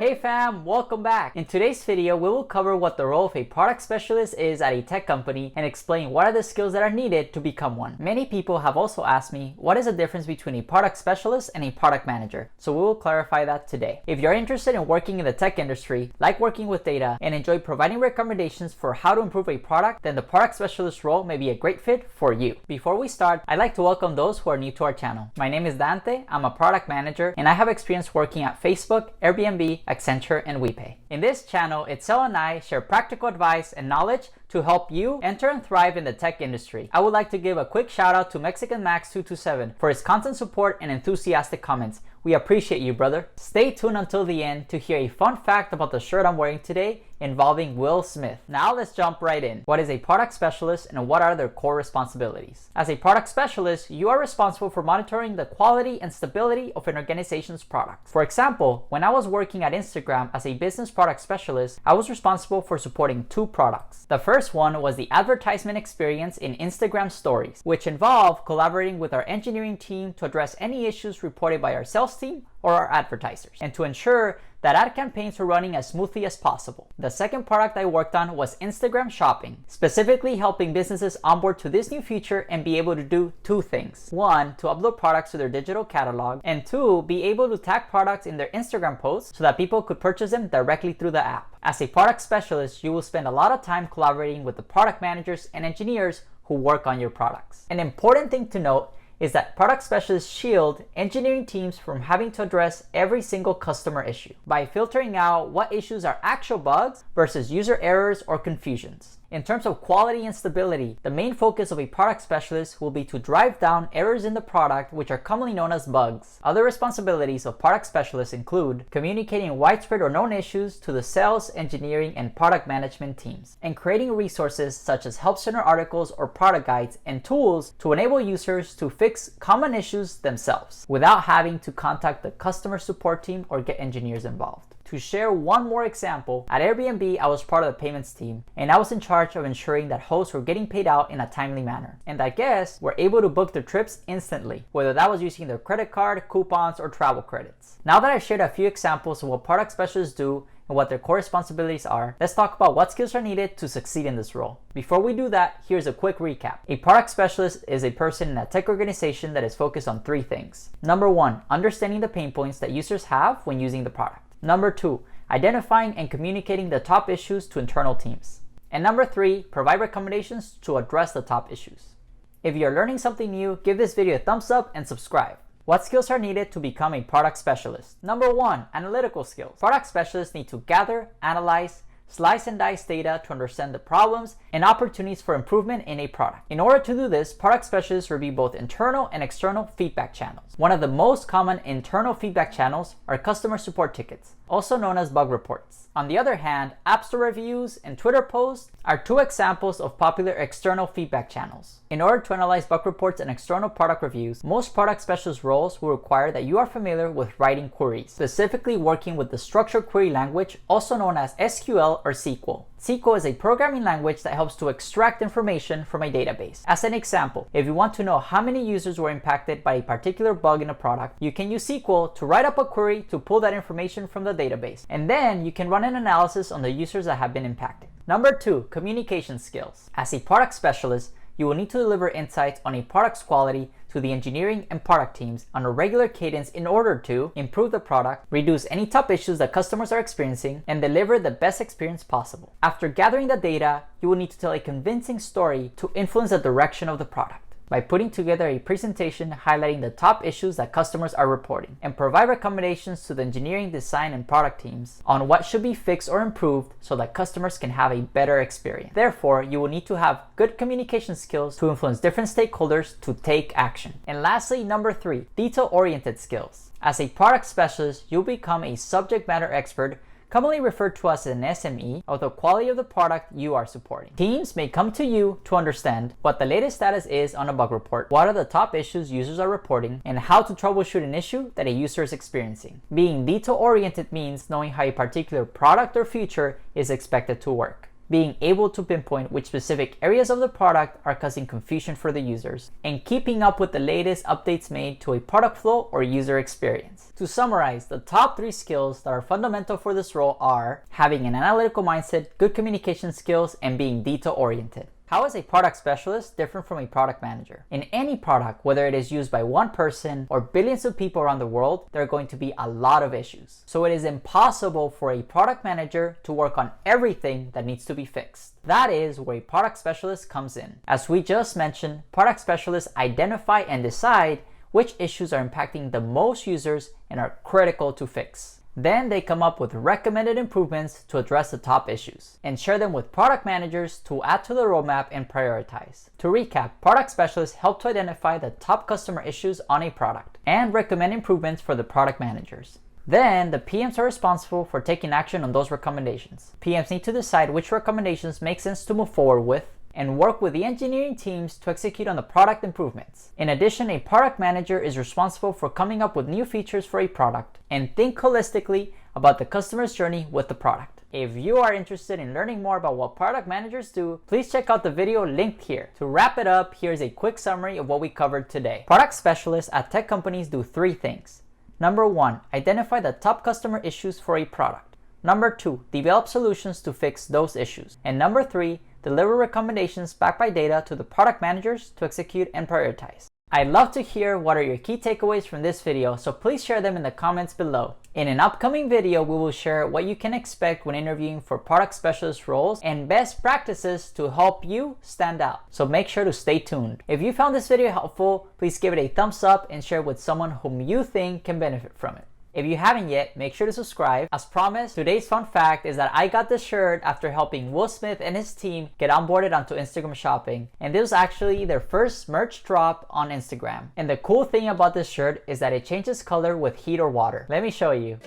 Hey fam, welcome back. In today's video, we will cover what the role of a product specialist is at a tech company and explain what are the skills that are needed to become one. Many people have also asked me, what is the difference between a product specialist and a product manager? So we will clarify that today. If you're interested in working in the tech industry, like working with data, and enjoy providing recommendations for how to improve a product, then the product specialist role may be a great fit for you. Before we start, I'd like to welcome those who are new to our channel. My name is Dante, I'm a product manager, and I have experience working at Facebook, Airbnb, Accenture, and WePay. In this channel, Itzel and I share practical advice and knowledge to help you enter and thrive in the tech industry. I would like to give a quick shout out to Mexican Max 227 for his content support and enthusiastic comments. We appreciate you, brother. Stay tuned until the end to hear a fun fact about the shirt I'm wearing today involving Will Smith. Now let's jump right in. What is a product specialist and what are their core responsibilities? As a product specialist, you are responsible for monitoring the quality and stability of an organization's products. For example, when I was working at Instagram as a business product specialist, I was responsible for supporting two products. The first one was the advertisement experience in Instagram stories, which involved collaborating with our engineering team to address any issues reported by our sales team or our advertisers, and to ensure that ad campaigns were running as smoothly as possible. The second product I worked on was Instagram shopping, specifically helping businesses onboard to this new feature and be able to do two things. One, to upload products to their digital catalog, and two, be able to tag products in their Instagram posts so that people could purchase them directly through the app. As a product specialist, you will spend a lot of time collaborating with the product managers and engineers who work on your products. An important thing to note is that product specialists shield engineering teams from having to address every single customer issue by filtering out what issues are actual bugs versus user errors or confusions. In terms of quality and stability, the main focus of a product specialist will be to drive down errors in the product, which are commonly known as bugs. Other responsibilities of product specialists include communicating widespread or known issues to the sales, engineering, and product management teams, and creating resources such as help center articles or product guides and tools to enable users to fix common issues themselves without having to contact the customer support team or get engineers involved. To share one more example, at Airbnb, I was part of the payments team, and I was in charge of ensuring that hosts were getting paid out in a timely manner, and that guests were able to book their trips instantly, whether that was using their credit card, coupons, or travel credits. Now that I've shared a few examples of what product specialists do and what their core responsibilities are, let's talk about what skills are needed to succeed in this role. Before we do that, here's a quick recap. A product specialist is a person in a tech organization that is focused on three things. Number one, understanding the pain points that users have when using the product. Number two, identifying and communicating the top issues to internal teams. And number three, provide recommendations to address the top issues. If you're learning something new, give this video a thumbs up and subscribe. What skills are needed to become a product specialist? Number one, analytical skills. Product specialists need to gather, analyze, slice and dice data to understand the problems and opportunities for improvement in a product. In order to do this, product specialists review both internal and external feedback channels. One of the most common internal feedback channels are customer support tickets, also known as bug reports. On the other hand, App Store reviews and Twitter posts are two examples of popular external feedback channels. In order to analyze bug reports and external product reviews, most product specialist roles will require that you are familiar with writing queries, specifically working with the structured query language, also known as SQL or SQL. SQL is a programming language that helps to extract information from a database. As an example, if you want to know how many users were impacted by a particular bug in a product, you can use SQL to write up a query to pull that information from the database. And then you can run an analysis on the users that have been impacted. Number two, communication skills. As a product specialist, you will need to deliver insights on a product's quality to the engineering and product teams on a regular cadence in order to improve the product, reduce any top issues that customers are experiencing, and deliver the best experience possible. After gathering the data, you will need to tell a convincing story to influence the direction of the product by putting together a presentation highlighting the top issues that customers are reporting, and provide recommendations to the engineering, design, and product teams on what should be fixed or improved so that customers can have a better experience. Therefore, you will need to have good communication skills to influence different stakeholders to take action. And lastly, number three, detail-oriented skills. As a product specialist, you'll become a subject matter expert, commonly referred to as an SME, of the quality of the product you are supporting. Teams may come to you to understand what the latest status is on a bug report, what are the top issues users are reporting, and how to troubleshoot an issue that a user is experiencing. Being detail-oriented means knowing how a particular product or feature is expected to work. being able to pinpoint which specific areas of the product are causing confusion for the users, and keeping up with the latest updates made to a product flow or user experience. To summarize, the top 3 skills that are fundamental for this role are having an analytical mindset, good communication skills, and being detail-oriented. How is a product specialist different from a product manager? In any product, whether it is used by one person or billions of people around the world, there are going to be a lot of issues. So it is impossible for a product manager to work on everything that needs to be fixed. That is where a product specialist comes in. As we just mentioned, product specialists identify and decide which issues are impacting the most users and are critical to fix. Then they come up with recommended improvements to address the top issues and share them with product managers to add to the roadmap and prioritize. To recap, product specialists help to identify the top customer issues on a product and recommend improvements for the product managers. Then the PMs are responsible for taking action on those recommendations. PMs need to decide which recommendations make sense to move forward with and work with the engineering teams to execute on the product improvements. In addition, a product manager is responsible for coming up with new features for a product and think holistically about the customer's journey with the product. If you are interested in learning more about what product managers do, please check out the video linked here. To wrap it up, here's a quick summary of what we covered today. Product specialists at tech companies do 3 things. Number 1, identify the top customer issues for a product. Number 2, develop solutions to fix those issues. And number 3, deliver recommendations backed by data to the product managers to execute and prioritize. I'd love to hear what are your key takeaways from this video, so please share them in the comments below. In an upcoming video, we will share what you can expect when interviewing for product specialist roles and best practices to help you stand out. So make sure to stay tuned. If you found this video helpful, please give it a thumbs up and share it with someone whom you think can benefit from it. If you haven't yet, make sure to subscribe. As promised, today's fun fact is that I got this shirt after helping Will Smith and his team get onboarded onto Instagram shopping. And this was actually their first merch drop on Instagram. And the cool thing about this shirt is that it changes color with heat or water. Let me show you.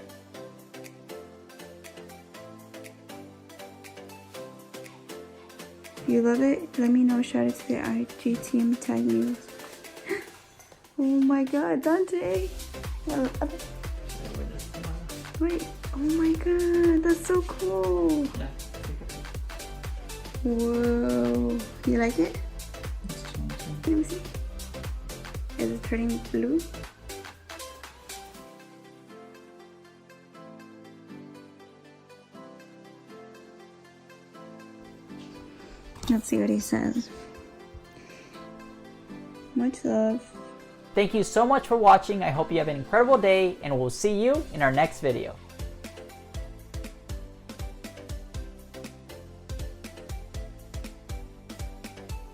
If you love it, let me know. Shout out to the IG team. Tag me. Oh my god, Dante. Wait, oh my god, that's so cool. Yeah. Whoa, you like it? Let me see. Is it turning blue? Let's see what he says. Much love. Thank you so much for watching. I hope you have an incredible day and we'll see you in our next video.